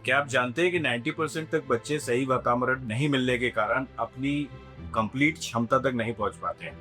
क्या आप जानते हैं कि 90% तक बच्चे सही वातावरण नहीं मिलने के कारण अपनी कंप्लीट क्षमता तक नहीं पहुंच पाते हैं।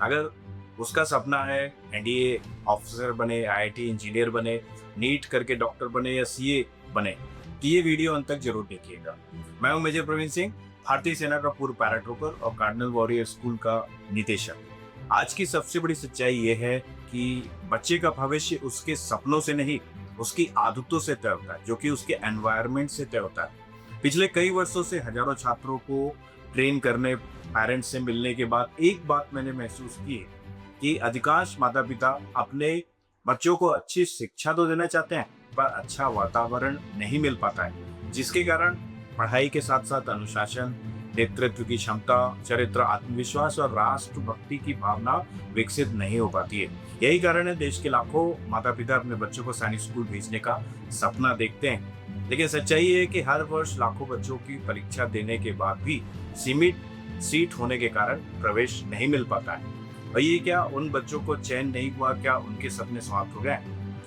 अगर उसका सपना है एनडीए ऑफिसर बने, आईआईटी इंजीनियर बने, नीट करके डॉक्टर बने या सीए बने, तो ये वीडियो अंत तक जरूर देखिएगा। मैं हूं मेजर प्रवीण सिंह, भारतीय सेना का पूर्व पैराट्रूपर और कार्डिनल वॉरियर स्कूल का निदेशक। आज की सबसे बड़ी सच्चाई ये है कि बच्चे का भविष्य उसके सपनों से नहीं, उसकी आदतों से तय होता है, जो कि उसके एनवायरनमेंट से तय होता है। पिछले कई वर्षों से हजारों छात्रों को ट्रेन करने, पेरेंट्स से मिलने के बाद एक बात मैंने महसूस की है कि अधिकांश माता पिता अपने बच्चों को अच्छी शिक्षा तो देना चाहते हैं, पर अच्छा वातावरण नहीं मिल पाता है, जिसके कारण पढ़ाई के साथ साथ अनुशासन, नेतृत्व की क्षमता, चरित्र, आत्मविश्वास और राष्ट्रभक्ति की भावना विकसित नहीं हो पाती है। यही कारण है देश के लाखों माता पिता अपने बच्चों को सैनिक स्कूल भेजने का सपना देखते हैं, लेकिन सच्चाई ये है कि हर वर्ष लाखों बच्चों की परीक्षा देने के बाद भी सीमित सीट होने के कारण प्रवेश नहीं मिल पाता है। और ये क्या उन बच्चों को चयन नहीं हुआ, क्या उनके सपने समाप्त हो गए?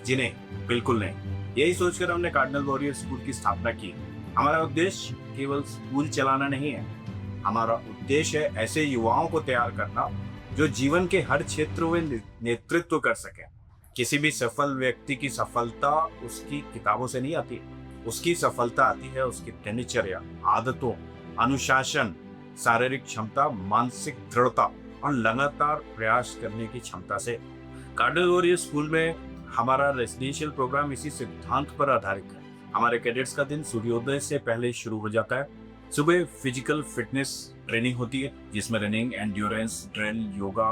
जिन्हें बिल्कुल नहीं। यही सोचकर हमने कार्डिनल वॉरियर स्कूल की स्थापना की। हमारा उद्देश्य केवल स्कूल चलाना नहीं है, हमारा उद्देश्य है ऐसे युवाओं को तैयार करना जो जीवन के हर क्षेत्र में नेतृत्व कर सके। किसी भी सफल व्यक्ति की सफलता उसकी किताबों से नहीं आती, उसकी सफलता आती है उसकी दिनचर्या, आदतों, अनुशासन, शारीरिक क्षमता, मानसिक दृढ़ता और लगातार प्रयास करने की क्षमता से। कार्डिनल वॉरियर स्कूल में हमारा रेसिडेंशियल प्रोग्राम इसी सिद्धांत पर आधारित है। हमारे कैडेट्स का दिन सूर्योदय से पहले शुरू हो जाता है। सुबह फिजिकल फिटनेस ट्रेनिंग होती है, जिसमें रनिंग, एंड्योरेंस ड्रिल, योगा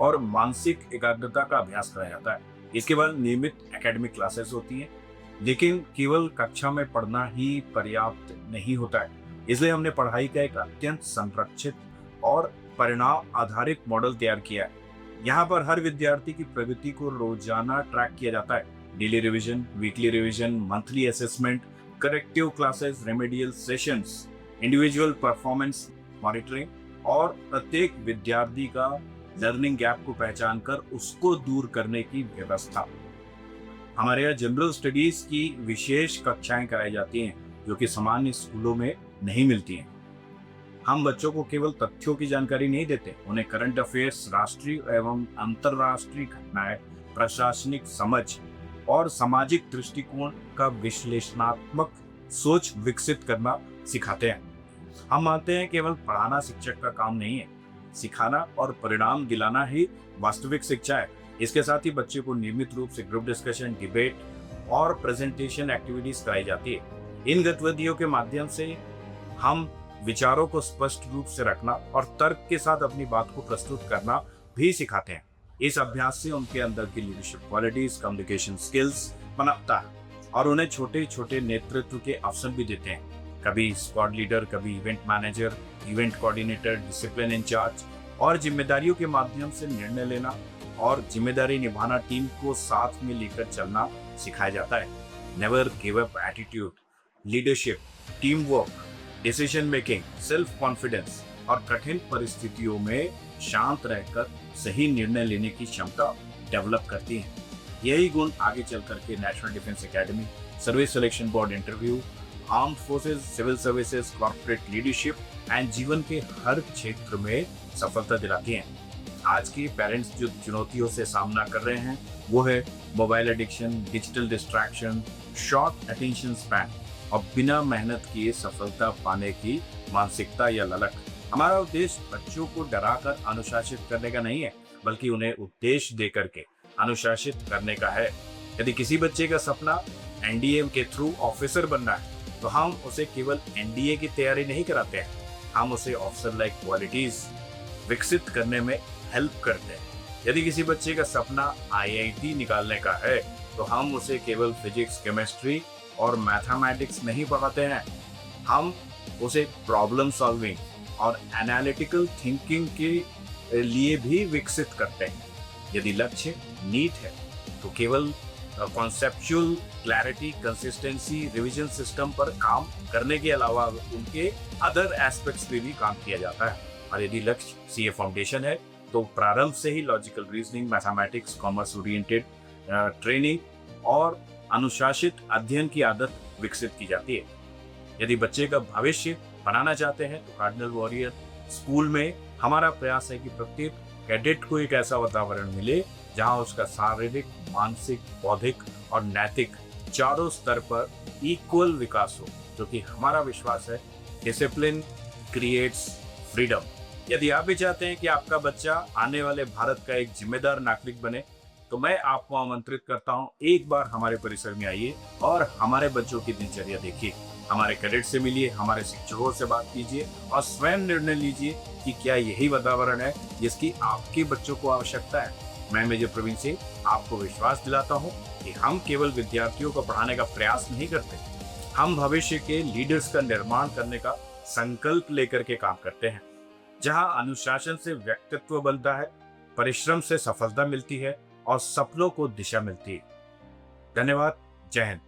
और मानसिक एकाग्रता का अभ्यास कराया जाता है। इसके बाद नियमित एकेडमिक क्लासेस होती हैं, लेकिन केवल कक्षा में पढ़ना ही पर्याप्त नहीं होता है। इसलिए हमने पढ़ाई का एक अत्यंत संरक्षित और परिणाम आधारित मॉडल तैयार किया है। यहाँ पर हर विद्यार्थी की प्रगति को रोजाना ट्रैक किया जाता है। Daily revision, weekly revision, monthly assessment, corrective classes, remedial sessions, individual performance monitoring और प्रत्येक विद्यार्थी का लर्निंग गैप को पहचान कर उसको दूर करने की व्यवस्था। हमारे यहाँ जनरल स्टडीज की विशेष कक्षाएं कराई जाती हैं, जो कि सामान्य स्कूलों में नहीं मिलती हैं। हम बच्चों को केवल तथ्यों की जानकारी नहीं देते, उन्हें करंट अफेयर्स, राष्ट्रीय एवं अंतर्राष्ट्रीय घटनाएं, प्रशासनिक समझ और सामाजिक दृष्टिकोण का विश्लेषणात्मक सोच विकसित करना सिखाते हैं। हम मानते हैं केवल पढ़ाना शिक्षक का काम नहीं है, सिखाना और परिणाम दिलाना ही वास्तविक शिक्षा है। इसके साथ ही बच्चे को नियमित रूप से ग्रुप डिस्कशन, डिबेट और प्रेजेंटेशन एक्टिविटीज कराई जाती है। इन गतिविधियों के माध्यम से हम विचारों को स्पष्ट रूप से रखना और तर्क के साथ अपनी बात को प्रस्तुत करना भी सिखाते हैं। इस अभ्यास से उनके अंदर की लीडरशिप क्वालिटीज, कम्युनिकेशन स्किल्स पनपता है और उन्हें छोटे छोटे नेतृत्व के अवसर भी देते हैं। कभी स्क्वाड लीडर, कभी event manager, event coordinator, discipline incharge और जिम्मेदारियों के माध्यम से निर्णय लेना और जिम्मेदारी निभाना, टीम को साथ में लेकर चलना सिखाया जाता है। Never give up attitude, leadership, team work, decision making, self confidence और कठिन परिस्थितियों में शांत रहकर सही निर्णय लेने की क्षमता डेवलप करती है। यही गुण आगे चल करके national defence academy, service selection board interview, armed forces, civil services, corporate leadership and जीवन के हर क्षेत्र में सफलता दिलाती हैं। आज के पेरेंट्स जो चुनौतियों से सामना कर रहे हैं वो है mobile addiction, digital distraction, short attention span और बिना मेहनत किए सफलता पाने की मानसिकता या ललक। हमारा उद्देश्य बच्चों को डराकर अनुशासित करने का नहीं है, बल्कि उन्हें उद्देश्य देकर के अनुशासित करने का है। यदि किसी बच्चे का सपना एनडीए के थ्रू ऑफिसर बनना है, तो हम उसे केवल एनडीए की तैयारी नहीं कराते हैं, हम उसे ऑफिसर लाइक क्वालिटीज विकसित करने में हेल्प करते हैं। यदि किसी बच्चे का सपना आईआईटी निकालने का है, तो हम उसे केवल फिजिक्स, केमिस्ट्री और मैथमेटिक्स नहीं पढ़ाते हैं, हम उसे प्रॉब्लम सॉल्विंग और एनालिटिकल थिंकिंग के लिए भी विकसित करते हैं। यदि लक्ष्य नीट है, तो केवल conceptual clarity, consistency, revision system पर काम करने के अलावा उनके अदर एस्पेक्ट्स पे भी काम किया जाता है। और यदि लक्ष्य सीए फाउंडेशन है, तो प्रारंभ से ही logical reasoning, mathematics, commerce oriented training और अनुशासित अध्ययन की आदत विकसित की जाती है। यदि बच्चे का भविष्य बनाना चाहते हैं तो कार्डिनल वॉरियर स्कूल में हमारा प्रयास है कि प्रत्येक कैडेट को एक ऐसा वातावरण मिले जहां उसका शारीरिक, मानसिक, बौद्धिक और नैतिक चारों स्तर पर इक्वल विकास हो, जो कि हमारा विश्वास है डिसिप्लिन क्रिएट्स फ्रीडम। यदि आप भी चाहते हैं कि आपका बच्चा आने वाले भारत का एक जिम्मेदार नागरिक बने, तो मैं आपको आमंत्रित करता हूं, एक बार हमारे परिसर में आइए और हमारे बच्चों की दिनचर्या देखिए। हमारे कैडेट से मिलिए, हमारे शिक्षकों से बात कीजिए और स्वयं निर्णय लीजिए कि क्या यही वातावरण है जिसकी आपके बच्चों को आवश्यकता है। मैं मेजर प्रवीण सिंह आपको विश्वास दिलाता हूं कि हम केवल विद्यार्थियों को पढ़ाने का प्रयास नहीं करते, हम भविष्य के लीडर्स का निर्माण करने का संकल्प लेकर के काम करते हैं, जहां अनुशासन से व्यक्तित्व बनता है, परिश्रम से सफलता मिलती है और सपनों को दिशा मिलती है। धन्यवाद। जय हिंद।